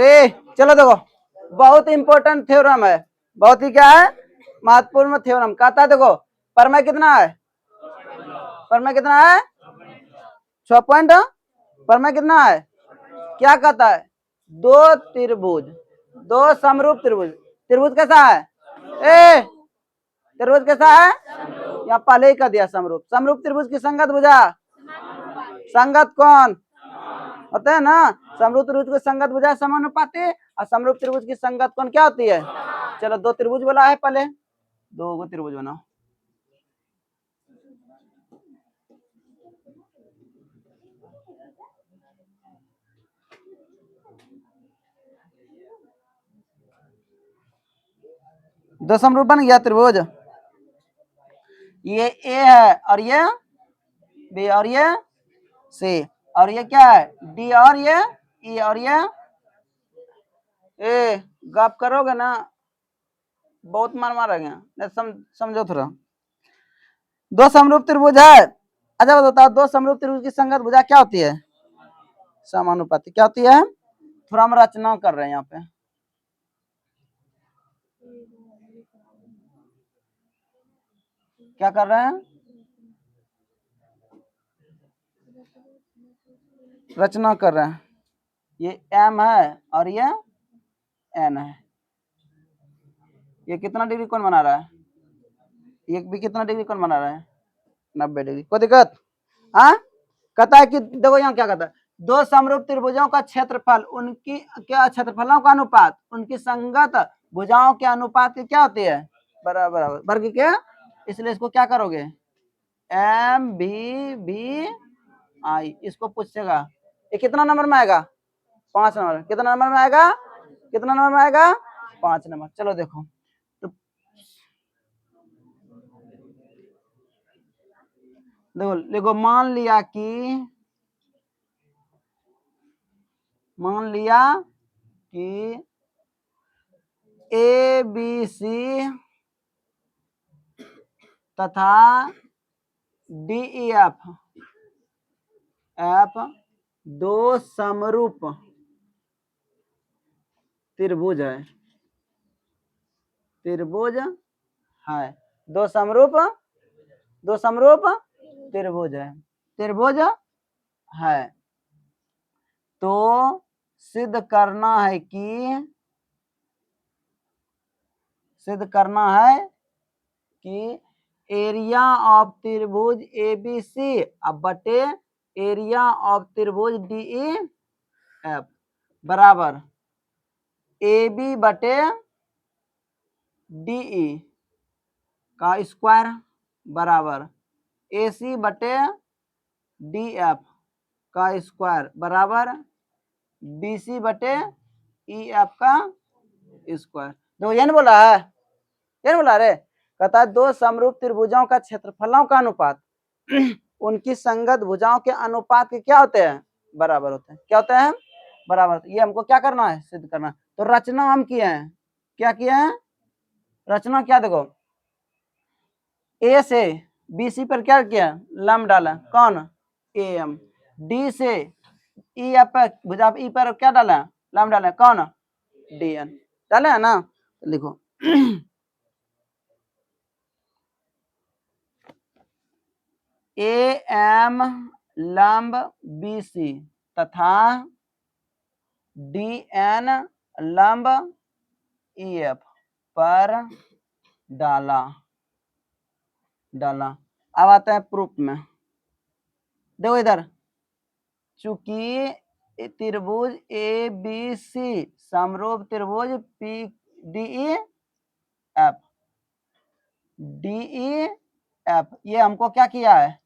चलो देखो, बहुत इंपॉर्टेंट थ्योरम है, बहुत ही क्या है, महत्वपूर्ण थ्योरम। कहता है देखो, परमेय कितना है, परमेय कितना है 6 पॉइंट। परमेय कितना है, क्या कहता है, दो त्रिभुज, दो समरूप त्रिभुज। त्रिभुज कैसा है, त्रिभुज कैसा है, यहाँ पहले ही कह दिया समरूप। समरूप त्रिभुज की संगत भुजा, संगत कौन होता है ना, समरूप त्रिभुज की संगत भुजा समानुपाती, और समरूप त्रिभुज की संगत कौन क्या होती है। चलो दो त्रिभुज बोला है, पहले दो गो त्रिभुज बनाओ। दो समरूप बन गया त्रिभुज, ये ए है और ये बी और ये सी, और ये क्या है डी और ये ई और ये ए। गप करोगे ना बहुत मार मारेंगे, समझो थोड़ा। दो समरूप त्रिभुज है, अच्छा बताओ दो समरूप त्रिभुज की संगत भुजा क्या होती है, समानुपाती। क्या होती है, थोड़ा हम रचना कर रहे हैं यहाँ पे। क्या कर रहे हैं, रचना कर रहे हैं। ये एम है और ये एन है, ये कितना डिग्री कौन बना रहा है, ये भी कितना डिग्री कौन बना रहा है 90 डिग्री। कोई दिक्कत, हाँ। कहता है कि देखो यहाँ क्या कहता है, दो समरूप त्रिभुजों का क्षेत्रफल उनकी क्या, क्षेत्रफलों का अनुपात उनकी संगत भुजाओं के अनुपात की क्या होती है, बराबर वर्ग के। इसलिए इसको क्या करोगे, एम बी बी आई, इसको पूछेगा ये कितना नंबर में आएगा, 5 नंबर। कितना नंबर में आएगा, कितना नंबर में आएगा, 5 नंबर। चलो देखो तो देखो मान लिया कि ए बी सी तथा डी ई एफ दो समरूप त्रिभुज है, त्रिभुज है, दो समरूप त्रिभुज है, त्रिभुज है। तो सिद्ध करना है कि एरिया ऑफ त्रिभुज ए बी सी अब बटे एरिया ऑफ त्रिभुज डी ई एफ बराबर ए बी बटे डी ई का स्क्वायर बराबर ए सी बटे डी एफ का स्क्वायर बराबर बी सी बटे ई एफ का स्क्वायर। देखो ये नहीं बोला है, ये नहीं बोला रे। कहता है दो समरूप त्रिभुजों का क्षेत्रफलों का अनुपात उनकी संगत भुजाओं के अनुपात के क्या होते हैं, बराबर होते हैं। क्या होते हैं, बराबर। ये हमको क्या करना है, सिद्ध करना है। तो रचना हम किए हैं, क्या किए हैं, रचना क्या, देखो ए से बी सी पर क्या किया, लंब डाला, कौन ए एम। डी से ई एफ पर भुजा ई पर क्या डाला, लंब डाला, कौन डी एन डाले है ना। लिखो ए एम लंब बी सी तथा डी एन लंब ई एफ पर डाला। अब आता है प्रूफ में। देखो इधर, चूंकि त्रिभुज ए बी सी समरूप त्रिभुज पी डी ई एफ ये हमको क्या किया है,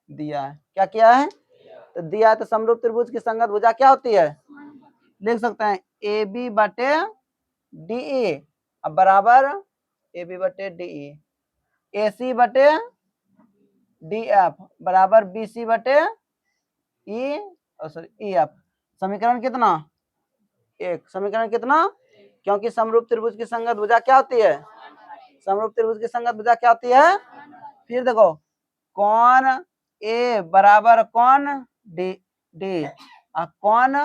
दिया है। क्या किया है, तो दिया है। तो समरूप त्रिभुज की संगत भुजा क्या होती है, लिख सकते हैं ए बी बटे डी ई अब बराबर ए बी बटे डी ई, ए सी बटे डी एफ बराबर बी सी बटे ई सॉरी ई एफ। समीकरण कितना, एक। समीकरण कितना, क्योंकि समरूप त्रिभुज की संगत भुजा क्या होती है, समरूप त्रिभुज की संगत भुजा क्या होती है। फिर देखो कौन ए बराबर कौन डी डी कौन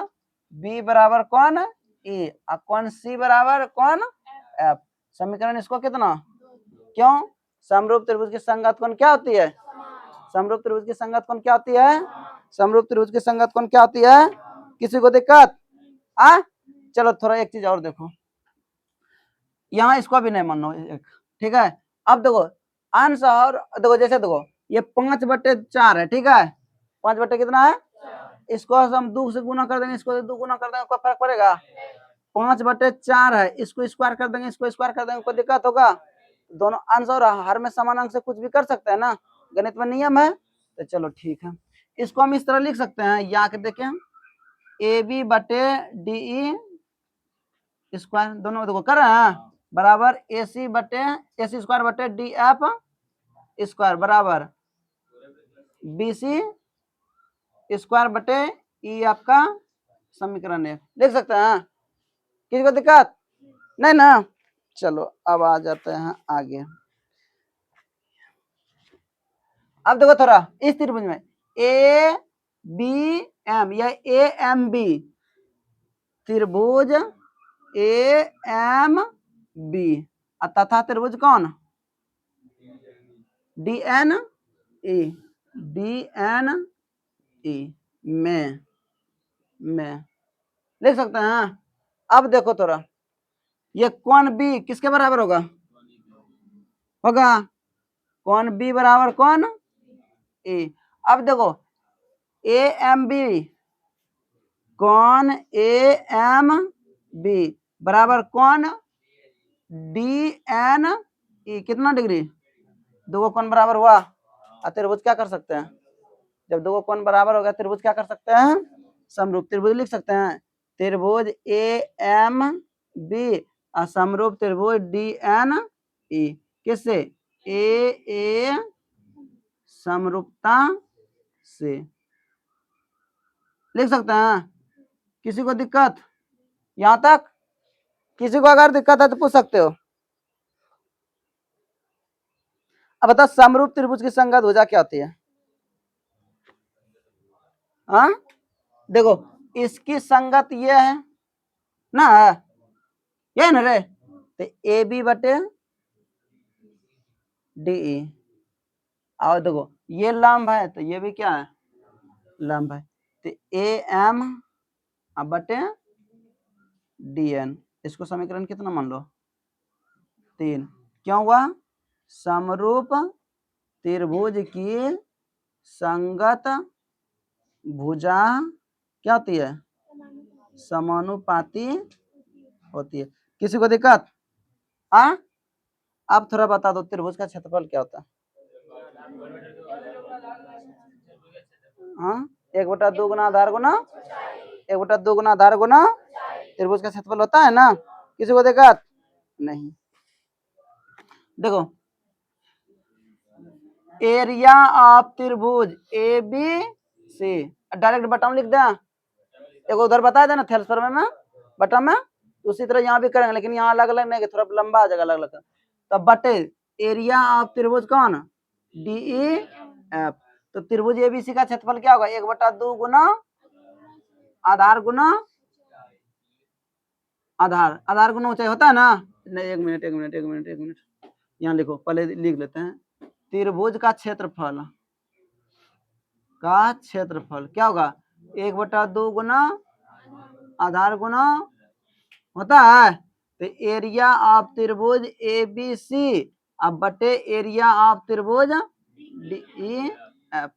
बी बराबर कौन ए और कौन सी बराबर कौन एफ। समीकरण इसको कितना, क्यों, समरूप त्रिभुज की संगत कौन क्या होती है, समरूप त्रिभुज की संगत कौन क्या होती है, समरूप त्रिभुज की संगत कौन क्या होती है। किसी को दिक्कत आ, चलो थोड़ा एक चीज और देखो, यहाँ इसको भी नहीं मानो ठीक है। अब देखो अंश और देखो, जैसे देखो ये 5/4 है ठीक है, 5 बटे कितना है, इसको हम 2 से गुना कर देंगे, इसको 2 गुना कर देंगे, कोई फर्क पड़ेगा, 5/4 है, इसको स्क्वायर कर देंगे, इसको स्क्वायर कर देंगे, कोई दिक्कत होगा, दोनों अंश और हर में समान अंक से कुछ भी कर सकते हैं ना, गणित में नियम है। तो चलो ठीक है, इसको हम इस तरह लिख सकते हैं, यहाँ के देखें ए बी बटे डी ई स्क्वायर, दोनों देखो कर रहे हैं बराबर ए सी स्क्वायर बटे डी एफ स्क्वायर बराबर बी सी स्क्वायर बटे ई आपका समीकरण है, लिख सकते हैं, किसी को दिक्कत नहीं ना। चलो अब आ जाते हैं आगे। अब देखो थोड़ा इस त्रिभुज में ए बी एम या ए एम बी त्रिभुज ए एम बी तथा त्रिभुज कौन डी एन ई में लिख सकते हैं। अब देखो थोड़ा ये कौन बी किसके बराबर होगा, कौन बी बराबर कौन ए। अब देखो ए एम बी कौन ए एम बी बराबर कौन डी एन ई, कितना डिग्री, दो कोण बराबर हुआ, त्रिभुज क्या कर सकते हैं, जब दो कोण बराबर हो गया त्रिभुज क्या कर सकते हैं, समरूप त्रिभुज लिख सकते हैं, त्रिभुज ए एम बी समरूप त्रिभुज डी एन ई, किससे ए समरूपता से लिख सकते हैं। किसी को दिक्कत यहां तक, किसी को अगर दिक्कत है तो पूछ सकते हो। अब बता समरूप त्रिभुज की संगत भुजा क्या होती है, हाँ देखो इसकी संगत ये है ना, ये ना रे, तो ए बी बटे डी ई, और देखो ये लंब है तो ये भी क्या है लंब है, तो ए एम बटे डी एन, इसको समीकरण कितना मान लो 3, क्यों हुआ, समरूप त्रिभुज की संगत भुजा क्या होती है, समानुपाती होती है। किसी को दिक्कत अब थोड़ा बता दो त्रिभुज का क्षेत्रफल क्या होता है, 1/2 गुना आधार गुना 1/2 गुना आधार गुना त्रिभुज का क्षेत्रफल होता है ना, किसी को दिक्कत नहीं। देखो एरिया ऑफ त्रिभुज A B C, direct button लिख दें, एक उधर बता देना थेल्सफर में बटन में, उसी तरह यहाँ भी करेंगे लेकिन यहाँ अलग अलग नहीं, थोड़ा लंबा आ जाएगा अलग अलग, तो बटे एरिया ऑफ त्रिभुज कौन डी ई एफ, तो त्रिभुज एबीसी का क्षेत्रफल क्या होगा 1/2 गुना आधार गुना आधार गुना ऊंचाई होता है ना, नहीं एक मिनट यहाँ लिखो, पहले लिख लेते हैं, त्रिभुज का क्षेत्रफल क्या होगा 1/2 गुना आधार गुना होता है, तो एरिया ऑफ त्रिभुज ए बी सी अब बटे एरिया ऑफ त्रिभुज डी ई एफ,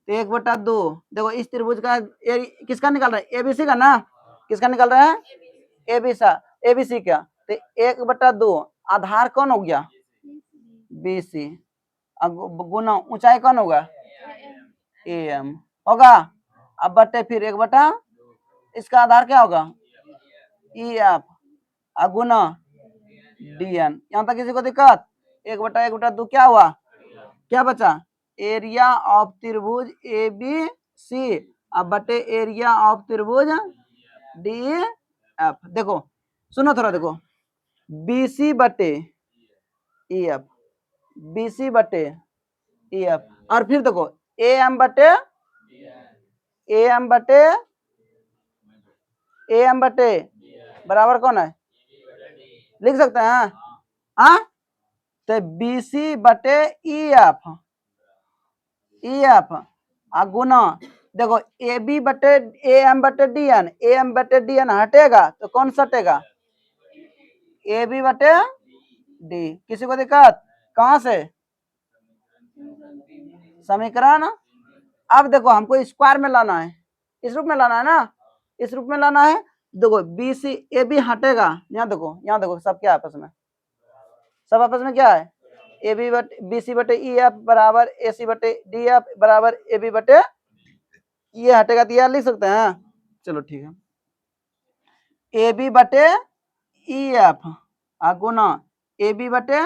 तो 1/2 देखो इस त्रिभुज का किसका निकल रहा है एबीसी का ना, किसका निकल रहा है एबीसी का, तो 1/2 आधार कौन हो गया बीसी, गुना ऊंचाई कौन होगा ए एम होगा, अब बटे फिर 1 इसका आधार क्या होगा ई एफ गुना डी एन, यहाँ तक किसी को दिक्कत, 1/2 क्या हुआ क्या बचा एरिया ऑफ त्रिभुज ए बी सी अब बटे एरिया ऑफ त्रिभुज डी एफ। देखो सुनो थोड़ा, देखो बीसी बटे ई एफ, बीसी बटे ई एफ, और फिर देखो ए एम बटे ए एम बटे बराबर कौन है, लिख सकते हैं हाँ, तो बी सी बटे ई एफ गुना देखो ए बी बटे ए एम बटे डी एन हटेगा तो कौन सा हटेगा, ए बी बटे डी। किसी को दिक्कत, कहां से समीकरण, अब देखो हमको स्क्वायर में लाना है, इस रूप में लाना है ना, इस रूप में लाना है। देखो बी सी ए बी हटेगा, यहाँ देखो सब क्या आपस में, सब आपस में क्या है, ए बी बटे बी सी बटे ई एफ बराबर ए सी बटे डी एफ बराबर ए बी बटे, ये हटेगा तो यार लिख सकते हैं, चलो ठीक है, ए बी बटे E F Guna A B बटे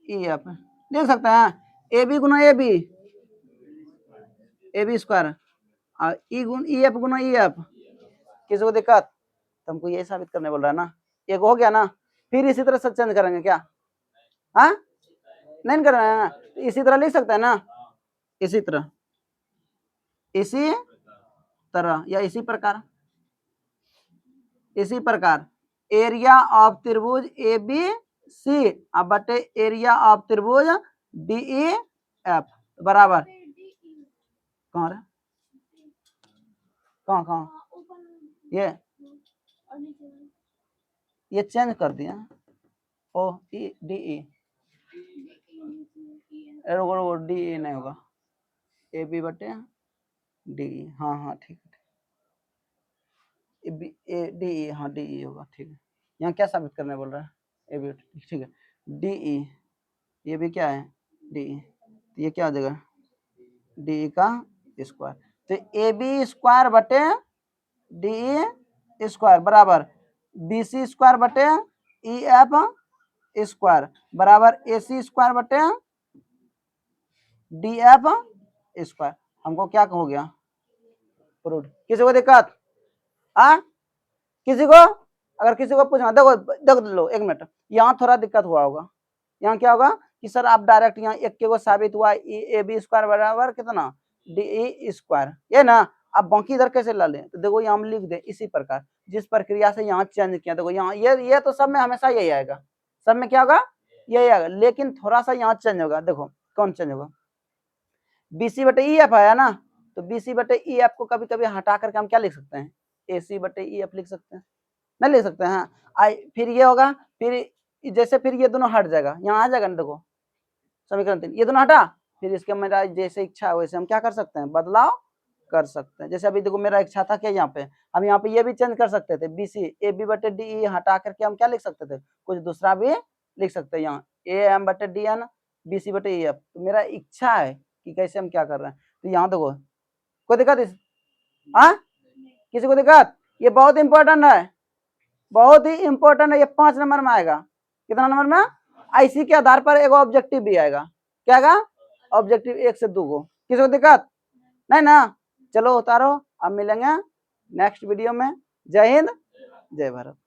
ई एफ लिख सकते हैं, ए बी गुना ए बी स्क्वायर और ई गुण ई एफ गुना ई एफ। किसी को दिक्कत, तुमको यही साबित करने बोल रहा है ना, एक हो गया ना, फिर इसी तरह से चेंज करेंगे क्या, हाँ नहीं कर रहे हैं, इसी तरह लिख सकते हैं ना, इसी तरह या इसी प्रकार एरिया ऑफ त्रिभुज ए बी सी अब बटे एरिया ऑफ त्रिभुज डी ई एफ बराबर कहाँ रे, कहाँ ये चेंज कर दिया, ओ E D E D E नहीं होगा, ए बी बटे डी ई, हाँ ठीक है, ए डी ई, हाँ डी ई होगा, ठीक है। यहाँ क्या साबित करने बोल रहा है, ए बी ठीक है, डी ई ये भी क्या है डी ई, तो ये क्या हो जाएगा डी ई का स्क्वायर, तो ए बी स्क्वायर बटे डी ई स्क्वायर बराबर बी सी स्क्वायर बटे ई एफ स्क्वायर बराबर ए सी स्क्वायर बटे डी एफ स्क्वायर। हमको क्या हो गया प्रूव। किसी को दिक्कत, किसी को, अगर किसी को पूछना, देखो लो एक मिनट, यहाँ थोड़ा दिक्कत हुआ होगा, यहाँ क्या होगा कि सर आप डायरेक्ट यहाँ एक के को साबित हुआ ए बी स्क्वायर बराबर कितना डी ई स्क्वायर, ये ना, अब बाकी इधर कैसे ला लें, तो देखो यहाँ हम लिख दे इसी प्रकार जिस प्रक्रिया से यहाँ चेंज किया, देखो यहाँ ये तो सब में हमेशा यही आएगा, सब में क्या होगा यही आएगा, लेकिन थोड़ा सा यहाँ चेंज होगा, देखो कौन चेंज होगा, बी सी बटे ई एफ आया ना, तो बी सी बटे ई एफ को कभी कभी हटा करके हम क्या लिख सकते हैं, ए सी बटे ई एफ लिख सकते हैं, नहीं लिख सकते हैं, फिर ये होगा, फिर जैसे फिर ये दोनों हट जाएगा, यहाँ आ जाएगा ना, देखो समीकरण 3 ये दोनों हटा, फिर इसके मेरा जैसे इच्छा है वैसे हम क्या कर सकते हैं, बदलाव कर सकते हैं। जैसे अभी देखो मेरा इच्छा था क्या, यहाँ पे हम यहाँ पे ये भी चेंज कर सकते थे, बी सी ए बी बटे डी ई हटा करके हम क्या लिख सकते थे, कुछ दूसरा भी लिख सकते हैं, यहाँ ए एम बटे डी एन बी सी बटे ई एफ, तो मेरा इच्छा है कि कैसे हम क्या कर रहे हैं, तो यहाँ देखो कोई दिक्कत किसी को दिक्कत, ये बहुत इंपॉर्टेंट है, बहुत ही इंपॉर्टेंट है, ये 5 नंबर में आएगा, कितना नंबर में, इसी के आधार पर एक ऑब्जेक्टिव भी आएगा, क्या आएगा ऑब्जेक्टिव 1 से 2 को, किसी को दिक्कत नहीं ना, चलो उतारो, अब मिलेंगे नेक्स्ट वीडियो में, जय हिंद जय भारत।